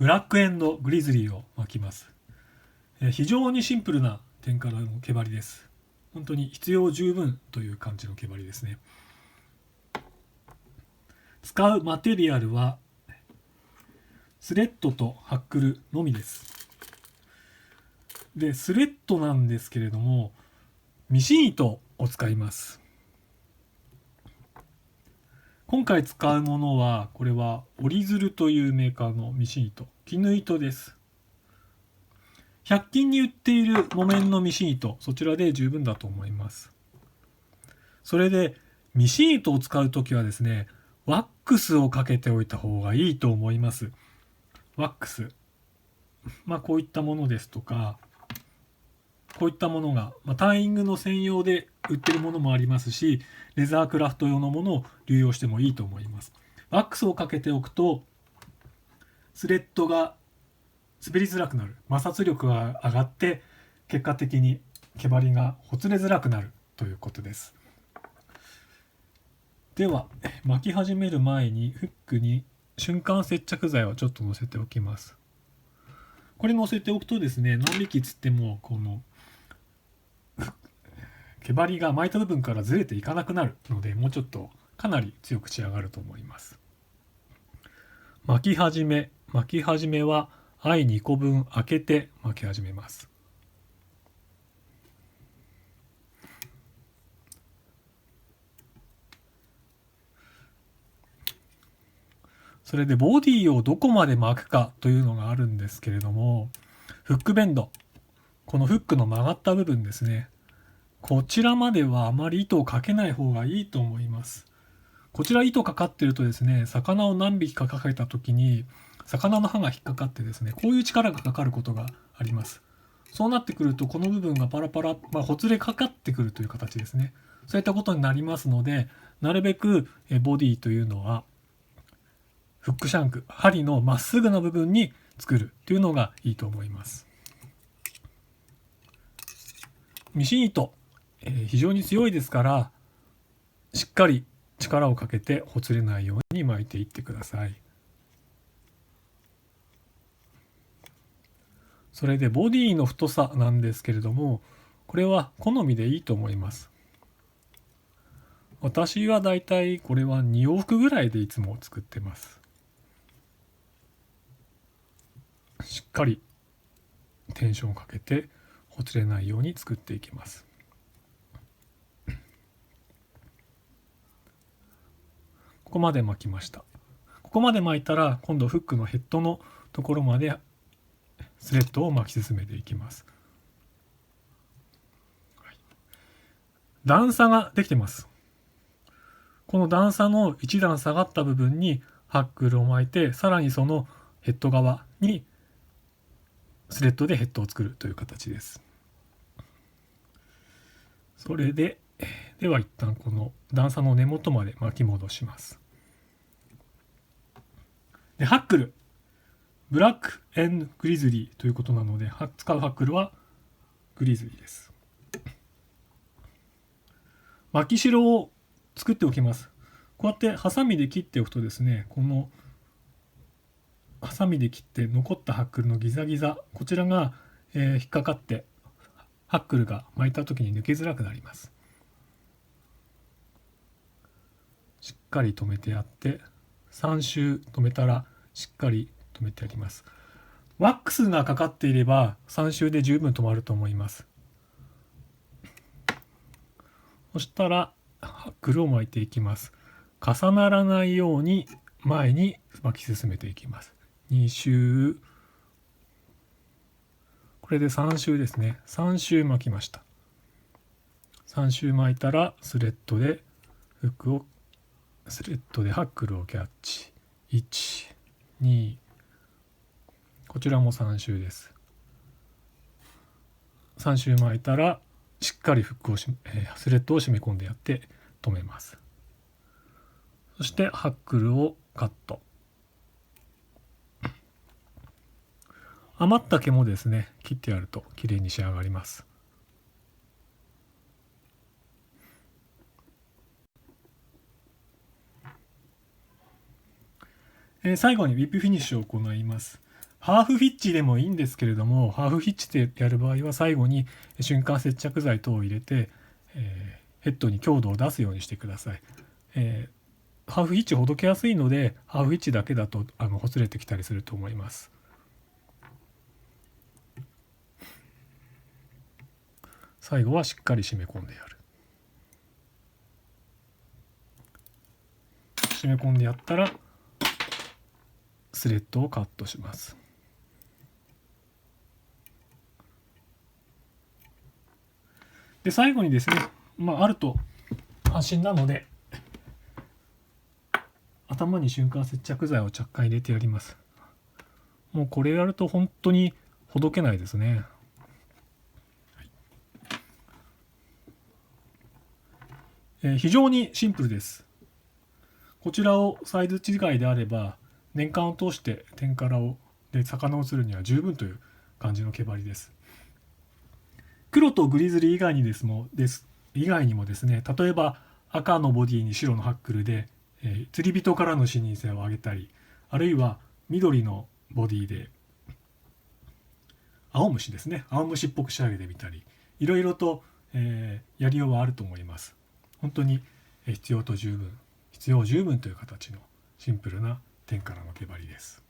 ブラックエンドグリズリーを巻きます。非常にシンプルな点からの毛針です。本当に必要十分という感じの毛針ですね。使うマテリアルはスレッドとハックルのみです。で、スレッドなんですけれども、ミシン糸を使います。今回使うものは、これは折り鶴というメーカーのミシン糸、絹糸です。100均に売っている木綿のミシン糸、そちらで十分だと思います。それで、ミシン糸を使うときはですね、ワックスをかけておいた方がいいと思います。ワックス。こういったものですとか、こういったものが、タイイングの専用で売ってるものもありますし、レザークラフト用のものを流用してもいいと思います。ワックスをかけておくと、スレッドが滑りづらくなる。摩擦力が上がって、結果的に毛針がほつれづらくなるということです。では、巻き始める前にフックに瞬間接着剤をちょっと乗せておきます。これ乗せておくとですね、何匹つってもこの毛針が巻いた部分からずれていかなくなるので、もうちょっとかなり強く仕上がると思います。巻き始めは2個分開けて巻き始めます。それでボディをどこまで巻くかというのがあるんですけれども、フックベンド、このフックの曲がった部分ですね、こちらまではあまり糸をかけない方がいいと思います。こちら糸かかってるとですね、魚を何匹かかけた時に魚の刃が引っかかってですね、こういう力がかかることがあります。そうなってくるとこの部分がパラパラ、ほつれかかってくるという形ですね。そういったことになりますので、なるべくボディというのはフックシャンク、針のまっすぐな部分に作るというのがいいと思います。ミシン糸、非常に強いですから、しっかり力をかけてほつれないように巻いていってください。それでボディの太さなんですけれども、これは好みでいいと思います。私はだいたいこれは2往復ぐらいでいつも作ってます。しっかりテンションをかけてほつれないように作っていきます。ここまで巻きました。ここまで巻いたら今度フックのヘッドのところまでスレッドを巻き進めていきます。段差ができてます。この段差の1段下がった部分にハックルを巻いて、さらにそのヘッド側にスレッドでヘッドを作るという形です。それで、では一旦この段差の根元まで巻き戻します。で、ハックル。ブラック&グリズリーということなので、使うハックルはグリズリーです。巻き代を作っておきます。こうやってハサミで切っておくとですね、このハサミで切って残ったハックルのギザギザ、こちらが、引っかかってハックルが巻いた時に抜けづらくなります。しっかり留めてやって、3周留めたらしっかり留めてやります。ワックスがかかっていれば3周で十分止まると思います。そしたらハックルを巻いていきます。重ならないように前に巻き進めていきます。2周、これで3周ですね。3周巻きました。3周巻いたらスレッドでハックルをキャッチ。1、2、こちらも3周です。3周巻いたらしっかりスレッドを締め込んでやって止めます。そしてハックルをカット。余った毛もですね、切ってやるときれいに仕上がります。最後にウィップフィニッシュを行います。ハーフフィッチでもいいんですけれども、ハーフフィッチでやる場合は最後に瞬間接着剤等を入れて、ヘッドに強度を出すようにしてください。ハーフフィッチほどけやすいので、ハーフフィッチだけだとほつれてきたりすると思います。最後はしっかり締め込んでやる。締め込んでやったらスレッドをカットします。で最後にですね、あると安心なので頭に瞬間接着剤を若干入れてやります。もうこれやると本当にほどけないですね。非常にシンプルです。こちらをサイズ違いであれば年間を通して天からをで魚を釣るには十分という感じの毛針です。黒とグリズリー以外にもですね、例えば赤のボディに白のハックルで、釣り人からの視認性を上げたり、あるいは緑のボディで青虫ですね、青虫っぽく仕上げてみたり、いろいろと、やりようはあると思います。本当に必要十分という形のシンプルな天からの毛針です。